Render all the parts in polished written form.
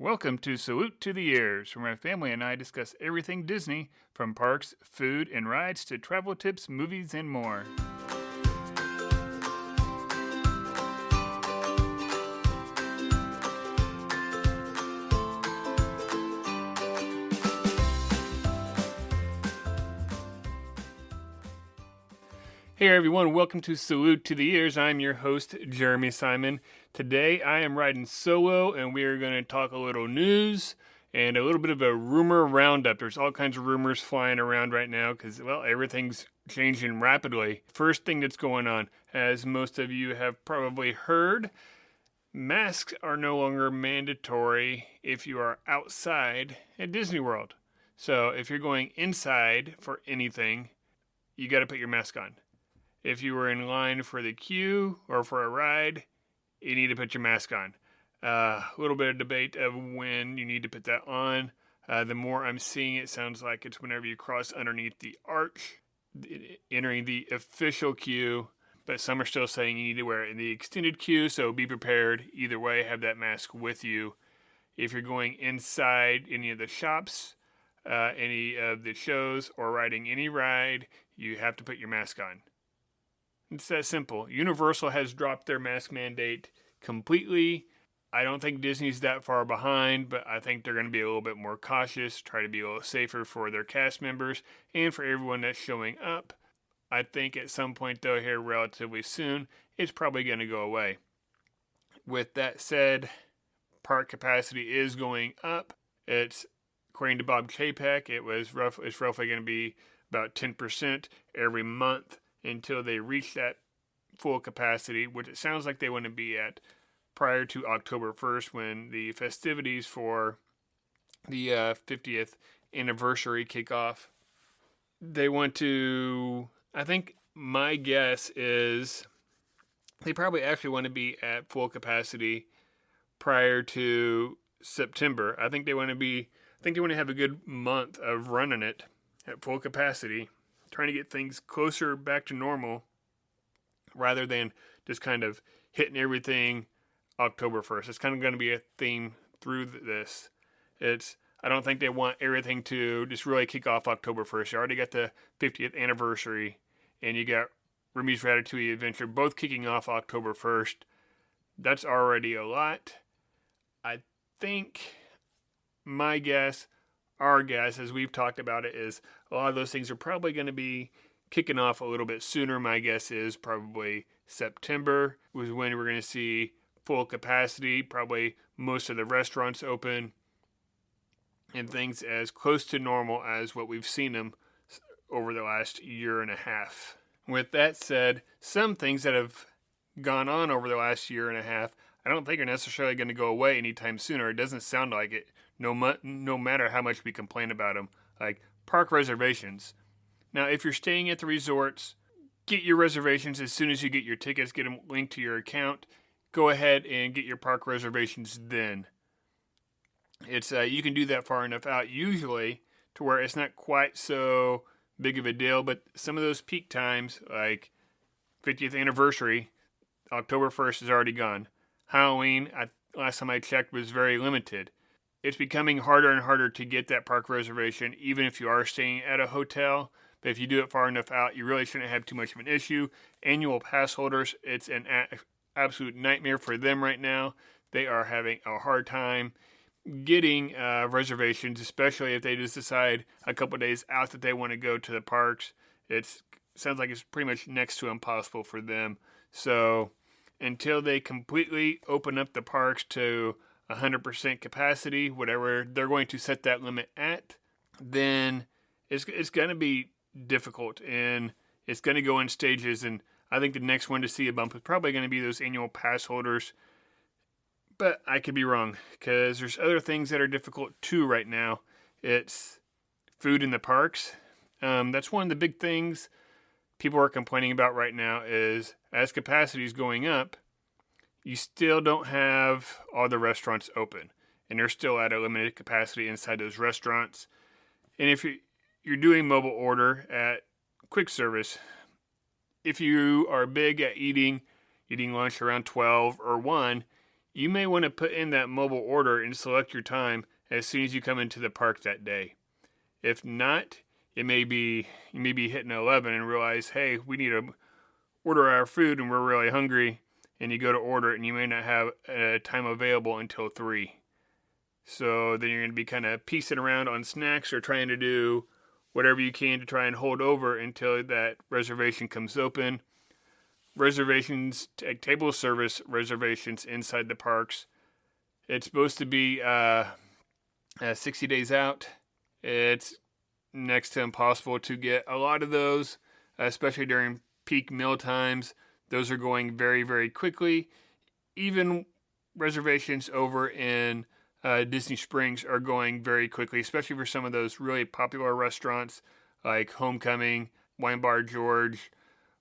Welcome to Salute to the Years, where my family and I discuss everything Disney, from parks, food, and rides to travel tips, movies, and more. Hey everyone, welcome to Salute to the Years. I'm your host, Jeremy Simon. Today I am riding solo and we are going to talk a little news and a little bit of a rumor roundup. There's all kinds of rumors flying around right now because, well, everything's changing rapidly. First thing that's going on, as most of you have probably heard, masks are no longer mandatory if you are outside at Disney World. So if you're going inside for anything, you got to put your mask on. If you were in line for the queue or for a ride, you need to put your mask on. A little bit of debate of when you need to put that on. The more I'm seeing, it sounds like it's whenever you cross underneath the arch, entering the official queue. But some are still saying you need to wear it in the extended queue, so be prepared. Either way, have that mask with you. If you're going inside any of the shops, any of the shows, or riding any ride, you have to put your mask on. It's that simple. Universal has dropped their mask mandate completely. I don't think Disney's that far behind, but I think they're going to be a little bit more cautious, try to be a little safer for their cast members and for everyone that's showing up. I think at some point, though, here relatively soon, it's probably going to go away. With that said, park capacity is going up. It's, according to Bob Chapek, it's roughly going to be about 10% every month until they reach that full capacity, which it sounds like they want to be at prior to October 1st when the festivities for the 50th anniversary kick off. They want to, I think my guess is they probably actually want to be at full capacity prior to September. I think they want to have a good month of running it at full capacity, trying to get things closer back to normal rather than just kind of hitting everything October 1st. It's kind of going to be a theme through this. I don't think they want everything to just really kick off October 1st. You already got the 50th anniversary and you got Remy's Ratatouille Adventure both kicking off October 1st. That's already a lot. I think our guess, as we've talked about it, is a lot of those things are probably going to be kicking off a little bit sooner. My guess is probably September was when we're going to see full capacity, probably most of the restaurants open, and things as close to normal as what we've seen them over the last year and a half. With that said, some things that have gone on over the last year and a half, I don't think are necessarily going to go away anytime sooner. It doesn't sound like it, no matter how much we complain about them. Like park reservations. Now, if you're staying at the resorts, get your reservations as soon as you get your tickets, get them linked to your account. Go ahead and get your park reservations then. It's you can do that far enough out usually to where it's not quite so big of a deal, but some of those peak times, like 50th anniversary, October 1st is already gone. Halloween, last time I checked, was very limited. It's becoming harder and harder to get that park reservation, even if you are staying at a hotel. But if you do it far enough out, you really shouldn't have too much of an issue. Annual pass holders, it's an absolute nightmare for them right now. They are having a hard time getting reservations, especially if they just decide a couple of days out that they want to go to the parks. It sounds like it's pretty much next to impossible for them. So until they completely open up the parks to 100% capacity, whatever they're going to set that limit at, then it's going to be difficult and it's going to go in stages. And I think the next one to see a bump is probably going to be those annual pass holders. But I could be wrong because there's other things that are difficult too right now. It's food in the parks. That's one of the big things people are complaining about right now is as capacity is going up, you still don't have all the restaurants open. And they're still at a limited capacity inside those restaurants. And if you're doing mobile order at quick service, if you are big at eating lunch around 12 or 1, you may want to put in that mobile order and select your time as soon as you come into the park that day. If not, you may be hitting 11 and realize, hey, we need to order our food and we're really hungry, and you go to order it and you may not have time available until 3. So then you're going to be kind of piecing around on snacks or trying to do whatever you can to try and hold over until that reservation comes open. Reservations, table service reservations inside the parks, it's supposed to be 60 days out. It's next to impossible to get a lot of those, especially during peak meal times. Those are going very, very quickly. Even reservations over in Disney Springs are going very quickly, especially for some of those really popular restaurants like Homecoming, Wine Bar George,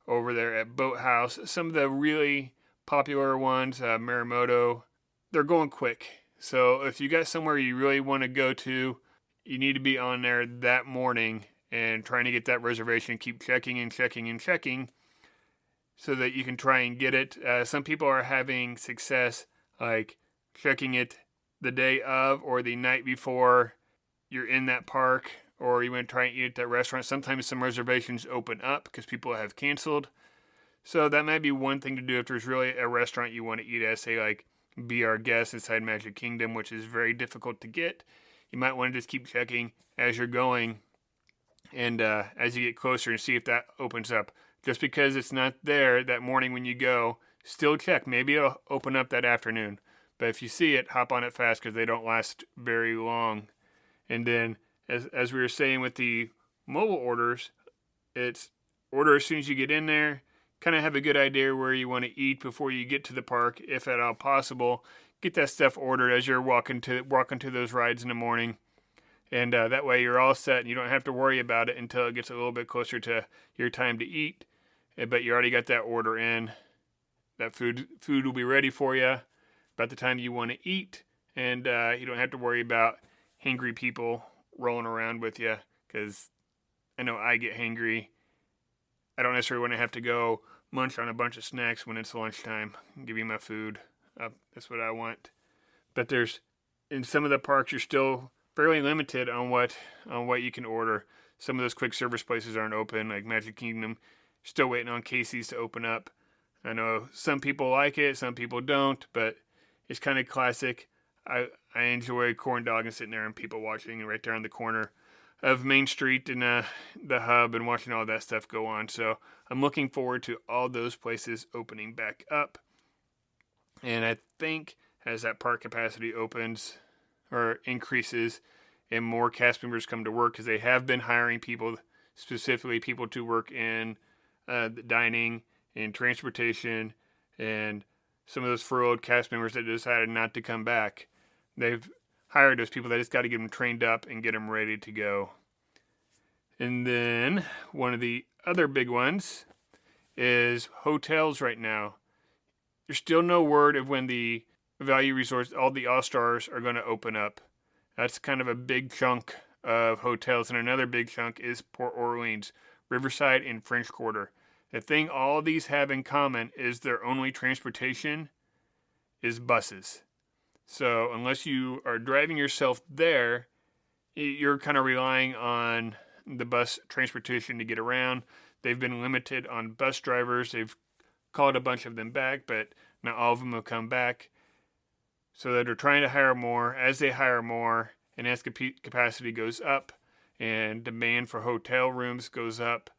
over there at Boathouse. Some of the really popular ones, Marimoto, they're going quick. So if you got somewhere you really want to go to, you need to be on there that morning and trying to get that reservation. Keep checking and checking and checking so that you can try and get it. Some people are having success like checking it the day of or the night before you're in that park, or you want to try and eat at that restaurant. Sometimes some reservations open up because people have canceled. So that might be one thing to do if there's really a restaurant you want to eat at, say like Be Our Guest inside Magic Kingdom, which is very difficult to get. You might want to just keep checking as you're going and as you get closer and see if that opens up. Just because it's not there that morning when you go, still check. Maybe it'll open up that afternoon. But if you see it, hop on it fast because they don't last very long. And then, as we were saying with the mobile orders, it's order as soon as you get in there. Kind of have a good idea where you want to eat before you get to the park, if at all possible. Get that stuff ordered as you're walking to those rides in the morning. And that way you're all set and you don't have to worry about it until it gets a little bit closer to your time to eat. But you already got that order in. That food will be ready for you about the time you want to eat. And you don't have to worry about hangry people rolling around with you. Because I know I get hangry. I don't necessarily want to have to go munch on a bunch of snacks when it's lunchtime. Give me my food. That's what I want. But in some of the parks, you're still fairly limited on what you can order. Some of those quick service places aren't open, like Magic Kingdom. Still waiting on Casey's to open up. I know some people like it, some people don't, but it's kind of classic. I enjoy corn dog and sitting there and people watching right there on the corner of Main Street and the hub and watching all that stuff go on. So I'm looking forward to all those places opening back up. And I think as that park capacity opens or increases and more cast members come to work, because they have been hiring people, specifically people to work in the dining and transportation, and some of those furloughed cast members that decided not to come back, they've hired those people. They just got to get them trained up and get them ready to go. And then one of the other big ones is hotels right now. There's still no word of when the value resorts, all the All-Stars, are going to open up. That's kind of a big chunk of hotels. And another big chunk is Port Orleans, Riverside, and French Quarter. The thing all these have in common is their only transportation is buses. So unless you are driving yourself there, you're kind of relying on the bus transportation to get around. They've been limited on bus drivers. They've called a bunch of them back, but not all of them have come back. So that they're trying to hire more. As they hire more, and as capacity goes up, and demand for hotel rooms goes up,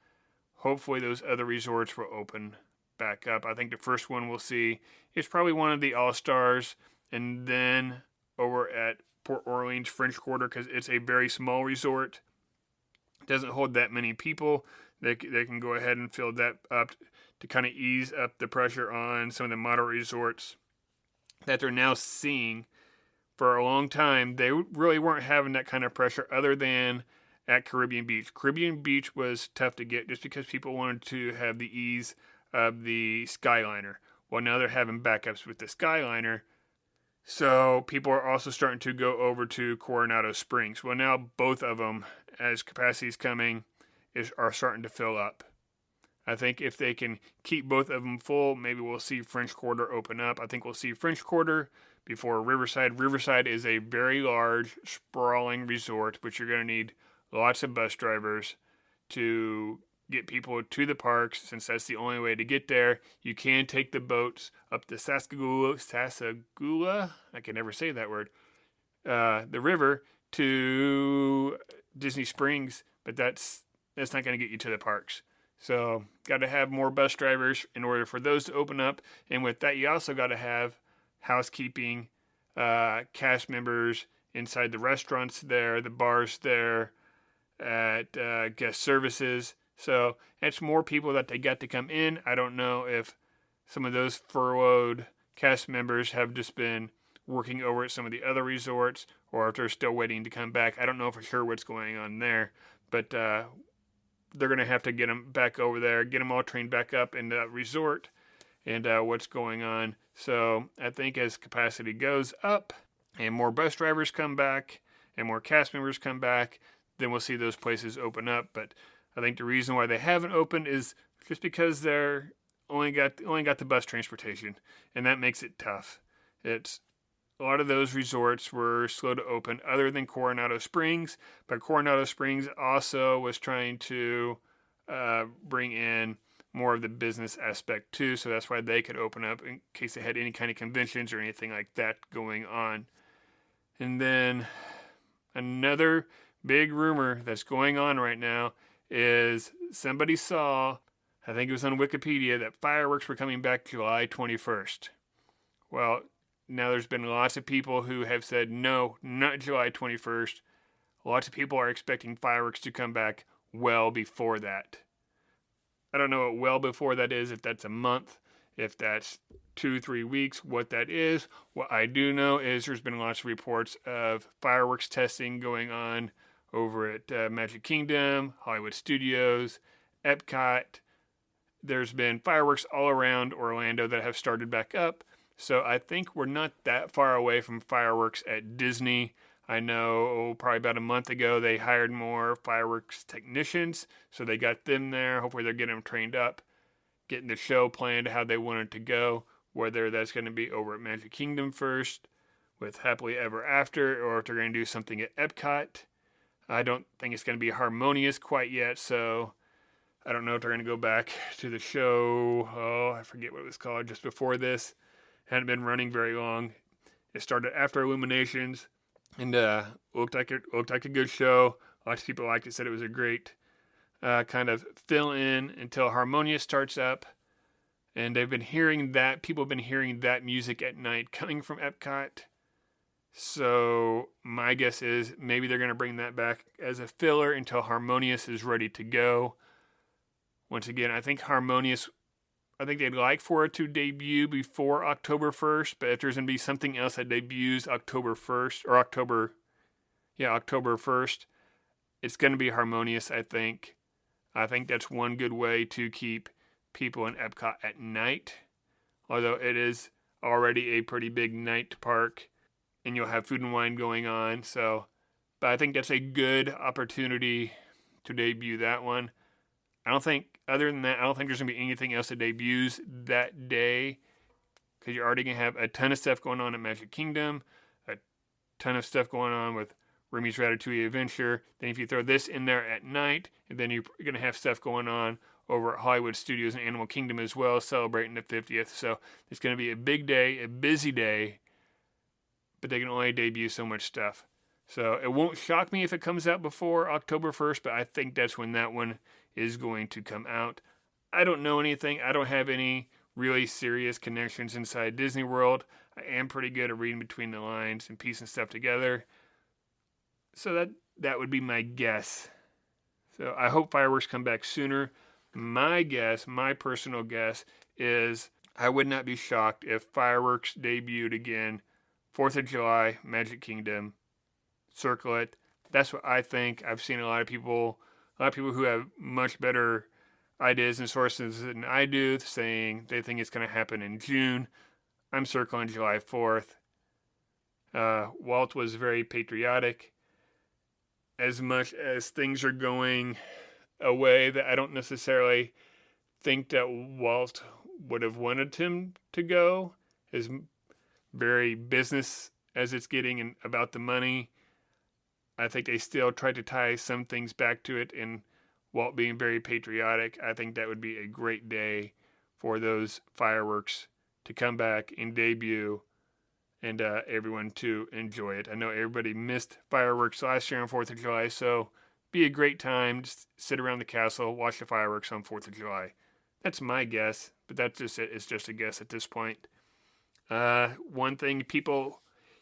hopefully those other resorts will open back up. I think the first one we'll see is probably one of the All-Stars, and then over at Port Orleans French Quarter, because it's a very small resort. It doesn't hold that many people. They can go ahead and fill that up to kind of ease up the pressure on some of the moderate resorts that they're now seeing. For a long time, they really weren't having that kind of pressure other than at Caribbean Beach. Caribbean Beach was tough to get just because people wanted to have the ease of the Skyliner. Well, now they're having backups with the Skyliner. So people are also starting to go over to Coronado Springs. Well, now both of them, as capacity is coming, are starting to fill up. I think if they can keep both of them full, maybe we'll see French Quarter open up. I think we'll see French Quarter before Riverside. Riverside is a very large, sprawling resort, but you're going to need lots of bus drivers to get people to the parks, since that's the only way to get there. You can take the boats up the Sassagoula, I can never say that word, the river to Disney Springs, but that's not going to get you to the parks. So, got to have more bus drivers in order for those to open up. And with that, you also got to have housekeeping, cast members inside the restaurants there, the bars there, at guest services. So, that's more people that they got to come in. I don't know if some of those furloughed cast members have just been working over at some of the other resorts, or if they're still waiting to come back. I don't know for sure what's going on there, but they're going to have to get them back over there, get them all trained back up in the resort, and what's going on. So I think as capacity goes up and more bus drivers come back and more cast members come back, then we'll see those places open up. But I think the reason why they haven't opened is just because they're only got the bus transportation, and that makes it tough. It's a lot of those resorts were slow to open, other than Coronado Springs. But Coronado Springs also was trying to bring in more of the business aspect too, so that's why they could open up in case they had any kind of conventions or anything like that going on. And then another big rumor that's going on right now is somebody saw, I think it was on Wikipedia, that fireworks were coming back July 21st. Well, now there's been lots of people who have said, no, not July 21st. Lots of people are expecting fireworks to come back well before that. I don't know what well before that is, if that's a month, if that's 2-3 weeks, what that is. What I do know is there's been lots of reports of fireworks testing going on over at Magic Kingdom, Hollywood Studios, Epcot. There's been fireworks all around Orlando that have started back up. So I think we're not that far away from fireworks at Disney. I know probably about a month ago they hired more fireworks technicians, so they got them there. Hopefully they're getting them trained up, getting the show planned how they want it to go, whether that's going to be over at Magic Kingdom first with Happily Ever After, or if they're going to do something at Epcot. I don't think it's going to be Harmonious quite yet, so I don't know if they're going to go back to the show. I forget what it was called just before this. Hadn't been running very long. It started after Illuminations, and looked like a good show. Lots of people liked it, said it was a great kind of fill in until Harmonious starts up. And they've been hearing that, people have been hearing that music at night coming from Epcot. So my guess is maybe they're going to bring that back as a filler until Harmonious is ready to go. Once again, I think they'd like for it to debut before October 1st, but if there's going to be something else that debuts October 1st, it's going to be Harmonious, I think. I think that's one good way to keep people in Epcot at night, although it is already a pretty big night park, and you'll have food and wine going on. But I think that's a good opportunity to debut that one. Other than that, I don't think there's going to be anything else that debuts that day, because you're already going to have a ton of stuff going on at Magic Kingdom, a ton of stuff going on with Remy's Ratatouille Adventure. Then if you throw this in there at night, and then you're going to have stuff going on over at Hollywood Studios and Animal Kingdom as well, celebrating the 50th. So it's going to be a big day, a busy day, but they can only debut so much stuff. So it won't shock me if it comes out before October 1st, but I think that's when that one is going to come out. I don't know anything. I don't have any really serious connections inside Disney World. I am pretty good at reading between the lines and piecing stuff together. So that would be my guess. So I hope fireworks come back sooner. My personal guess, is I would not be shocked if fireworks debuted again 4th of July, Magic Kingdom. Circle it. That's what I think. I've seen a lot of people who have much better ideas and sources than I do, saying they think it's going to happen in June. I'm circling July 4th. Walt was very patriotic. As much as things are going a way that I don't necessarily think that Walt would have wanted him to go. His very business as it's getting and about the money. I think they still try to tie some things back to it, and Walt being very patriotic, I think that would be a great day for those fireworks to come back and debut and everyone to enjoy it. I know everybody missed fireworks last year on 4th of July, so be a great time. Just sit around the castle, watch the fireworks on 4th of July. That's my guess, but that's just it. It's just a guess at this point. One thing people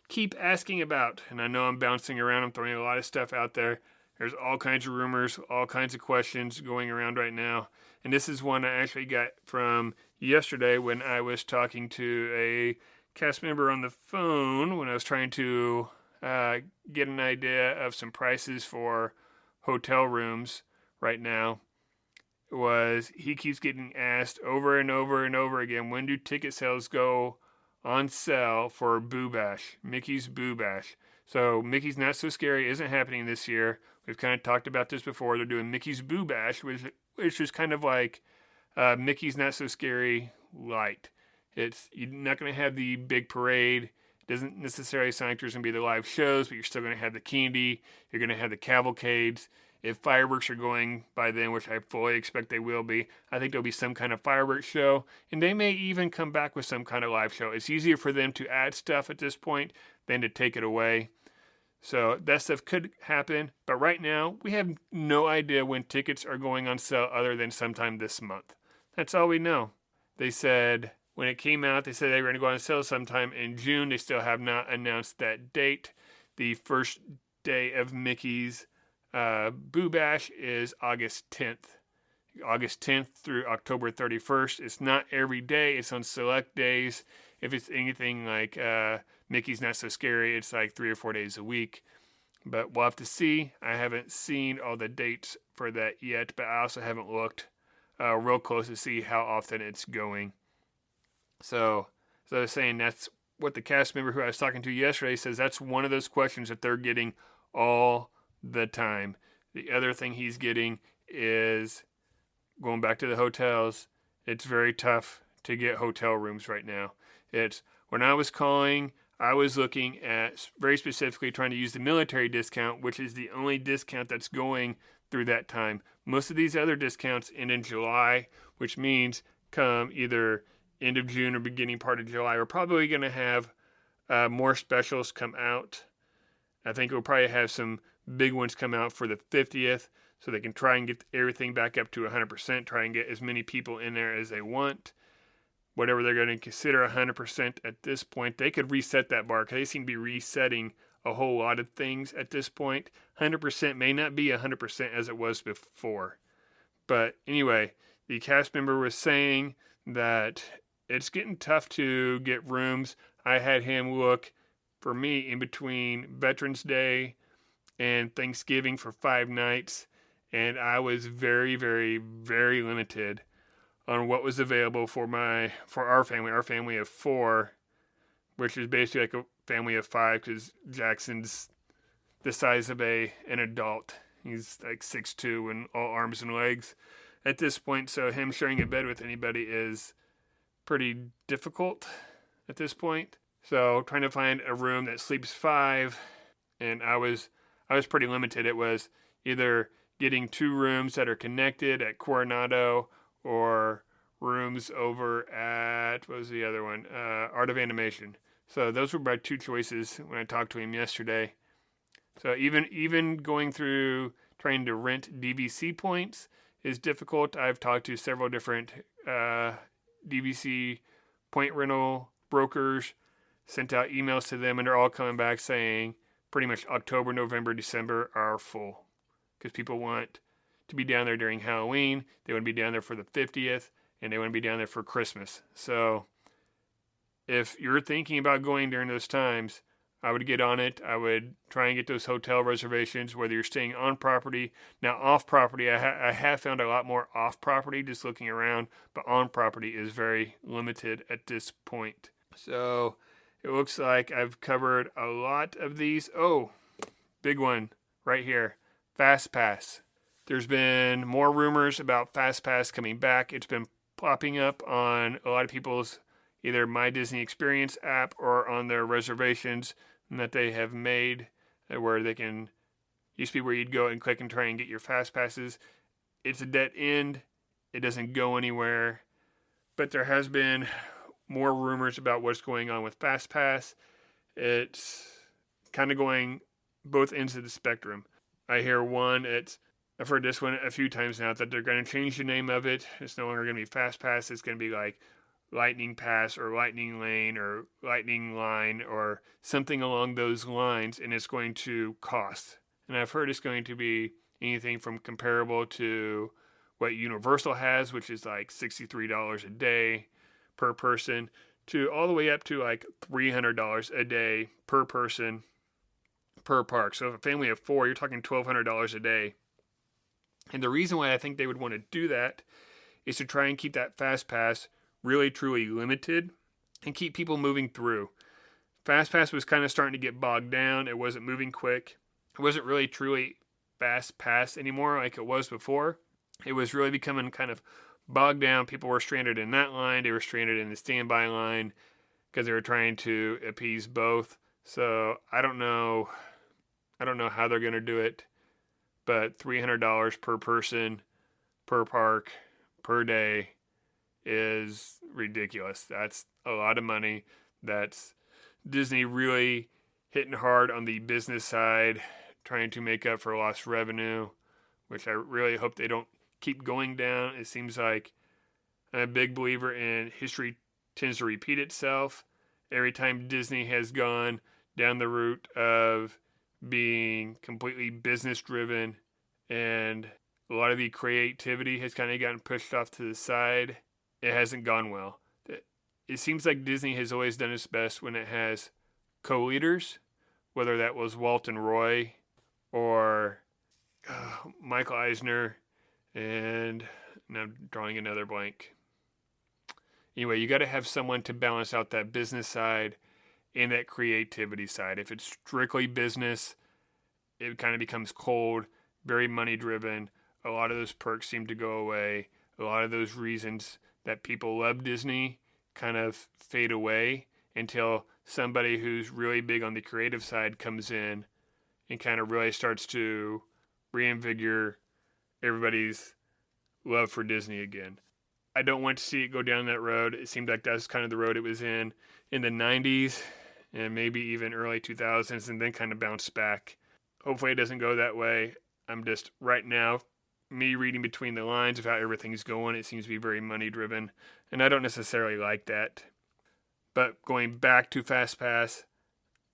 keep asking about, and I know I'm bouncing around, I'm throwing a lot of stuff out there. There's all kinds of rumors, all kinds of questions going around right now. And this is one I actually got from yesterday when I was talking to a cast member on the phone when I was trying to get an idea of some prices for hotel rooms right now. He keeps getting asked over and over and over again, when do ticket sales go on sale for Boo Bash, Mickey's Boo Bash? So Mickey's Not So Scary isn't happening this year. We've kind of talked about this before. They're doing Mickey's Boo Bash, which is kind of like Mickey's Not So Scary light. You're not going to have the big parade. It doesn't necessarily sound like there's going to be the live shows, but you're still going to have the candy. You're going to have the cavalcades. If fireworks are going by then, which I fully expect they will be, I think there'll be some kind of fireworks show. And they may even come back with some kind of live show. It's easier for them to add stuff at this point than to take it away. So that stuff could happen. But right now, we have no idea when tickets are going on sale other than sometime this month. That's all we know. They said when it came out, they said they were going to go on sale sometime in June. They still have not announced that date. The first day of Mickey's Boo Bash is August 10th. August 10th through October 31st. It's not every day. It's on select days. If it's anything like Mickey's Not So Scary, it's like 3 or 4 days a week. But we'll have to see. I haven't seen all the dates for that yet, but I also haven't looked real close to see how often it's going. So as I was saying, that's what the cast member who I was talking to yesterday says. That's one of those questions that they're getting all the time. The other thing he's getting is going back to the hotels. It's very tough to get hotel rooms right now. When I was calling, I was looking at very specifically trying to use the military discount, which is the only discount that's going through that time. Most of these other discounts end in July, which means come either end of June or beginning part of July, we're probably going to have more specials come out. I think we'll probably have some big ones come out for the 50th, so they can try and get everything back up to 100%, try and get as many people in there as they want. Whatever they're going to consider 100% at this point, they could reset that bar, because they seem to be resetting a whole lot of things at this point. 100% may not be 100% as it was before. But anyway, the cast member was saying that it's getting tough to get rooms. I had him look for me in between Veterans Day and Thanksgiving for 5 nights, and I was very, very, very limited on what was available for our family of 4, which is basically like a family of 5, because Jackson's the size of an adult. He's like 6'2" and all arms and legs at this point, so him sharing a bed with anybody is pretty difficult at this point. So trying to find a room that sleeps 5, and I was pretty limited. It was either getting 2 rooms that are connected at Coronado, or rooms over at, what was the other one? Art of Animation. So those were my 2 choices when I talked to him yesterday. So even going through trying to rent DVC points is difficult. I've talked to several different DVC point rental brokers, sent out emails to them, and they're all coming back saying pretty much October, November, December are full, because people want to be down there during Halloween. They want to be down there for the 50th, and they want to be down there for Christmas. So if you're thinking about going during those times, I would get on it. I would try and get those hotel reservations, whether you're staying on property. Now, off property, I have found a lot more off property just looking around, but on property is very limited at this point. So it looks like I've covered a lot of these. Oh, big one right here. FastPass. There's been more rumors about FastPass coming back. It's been popping up on a lot of people's either My Disney Experience app or on their reservations that they have made, where they can, used to be where you'd go and click and try and get your FastPasses. It's a dead end. It doesn't go anywhere. But there has been more rumors about what's going on with FastPass. It's kind of going both ends of the spectrum. I hear I've heard this one a few times now, that they're going to change the name of it. It's no longer going to be FastPass. It's going to be like Lightning Pass or Lightning Lane or Lightning Line or something along those lines, and it's going to cost. And I've heard it's going to be anything from comparable to what Universal has, which is like $63 a day per person, to all the way up to like $300 a day per person per park. So if a family of 4, you're talking $1,200 a day. And the reason why I think they would want to do that is to try and keep that FastPass really truly limited and keep people moving through. FastPass was kind of starting to get bogged down. It wasn't moving quick. It wasn't really truly FastPass anymore like it was before. It was really becoming kind of bogged down. People were stranded in that line. They were stranded in the standby line because they were trying to appease both. So I don't know how they're going to do it, but $300 per person, per park, per day is ridiculous. That's a lot of money. That's Disney really hitting hard on the business side, trying to make up for lost revenue, which I really hope they don't keep going down. It seems like I'm a big believer in history tends to repeat itself. Every time Disney has gone down the route of being completely business driven and a lot of the creativity has kind of gotten pushed off to the side, it hasn't gone well. It seems like Disney has always done its best when it has co-leaders, whether that was Walt and Roy or Michael Eisner, and now I'm drawing another blank. Anyway, you got to have someone to balance out that business side and that creativity side. If it's strictly business, it kind of becomes cold, very money driven. A lot of those perks seem to go away. A lot of those reasons that people love Disney kind of fade away until somebody who's really big on the creative side comes in and kind of really starts to reinvigorate everybody's love for Disney again. I don't want to see it go down that road. It seemed like that's kind of the road it was in the 90s and maybe even early 2000s, and then kind of bounced back. Hopefully it doesn't go that way. I'm just, right now, me reading between the lines of how everything's going, it seems to be very money driven, and I don't necessarily like that. But going back to FastPass,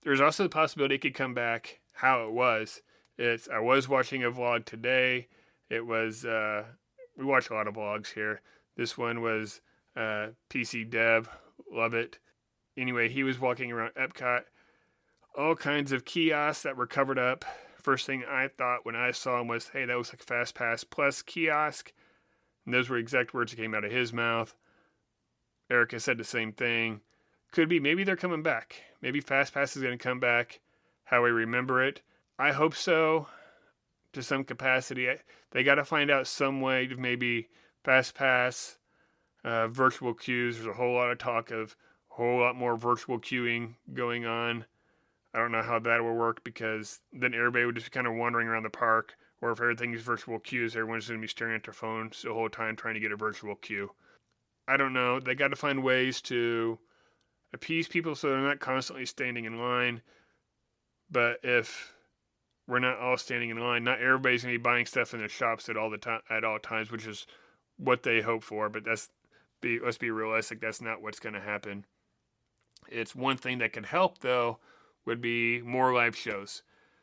there's also the possibility it could come back how it was. I was watching a vlog today. It was, we watch a lot of vlogs here. This one was PC Dev, love it. Anyway, he was walking around Epcot, all kinds of kiosks that were covered up. First thing I thought when I saw him was, hey, that looks like FastPass Plus kiosk. And those were exact words that came out of his mouth. Erica said the same thing. Could be, maybe they're coming back. Maybe FastPass is going to come back how we remember it. I hope so, to some capacity. They got to find out some way to maybe FastPass, virtual queues. There's a whole lot of talk of a whole lot more virtual queuing going on. I don't know how that will work, because then everybody would just be kind of wandering around the park, or if everything is virtual queues, everyone's going to be staring at their phones the whole time trying to get a virtual queue. I don't know. They got to find ways to appease people so they're not constantly standing in line. But if we're not all standing in line, not everybody's going to be buying stuff in the shops at all times, which is what they hope for. But let's be realistic. That's not what's going to happen. It's one thing that could help, though, would be more live shows.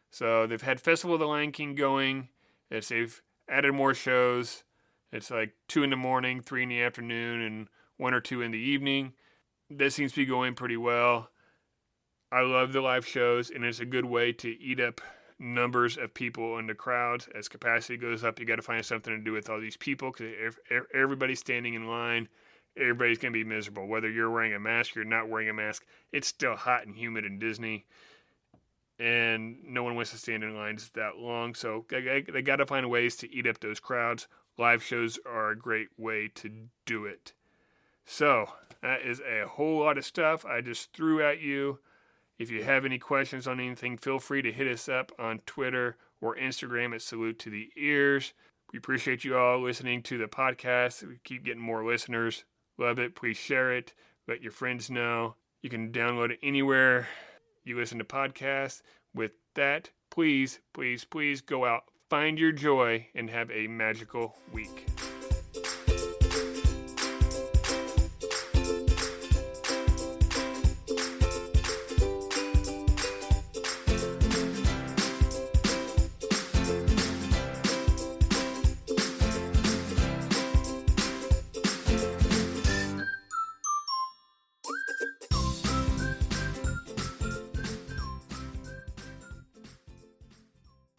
So they've had Festival of the Lion King going. They've added more shows. It's like 2 in the morning, 3 in the afternoon, and 1 or 2 in the evening. That seems to be going pretty well. I love the live shows, and it's a good way to eat up numbers of people in the crowds. As capacity goes up, you got to find something to do with all these people, because if everybody's standing in line, everybody's going to be miserable. Whether you're wearing a mask or not wearing a mask, it's still hot and humid in Disney. and no one wants to stand in lines that long. So they got to find ways to eat up those crowds. Live shows are a great way to do it. So that is a whole lot of stuff I just threw at you. If you have any questions on anything, feel free to hit us up on Twitter or Instagram at Salute to the Ears. We appreciate you all listening to the podcast. We keep getting more listeners. Love it. Please share it. Let your friends know. You can download it anywhere you listen to podcasts. With that, please, please, please go out, find your joy, and have a magical week.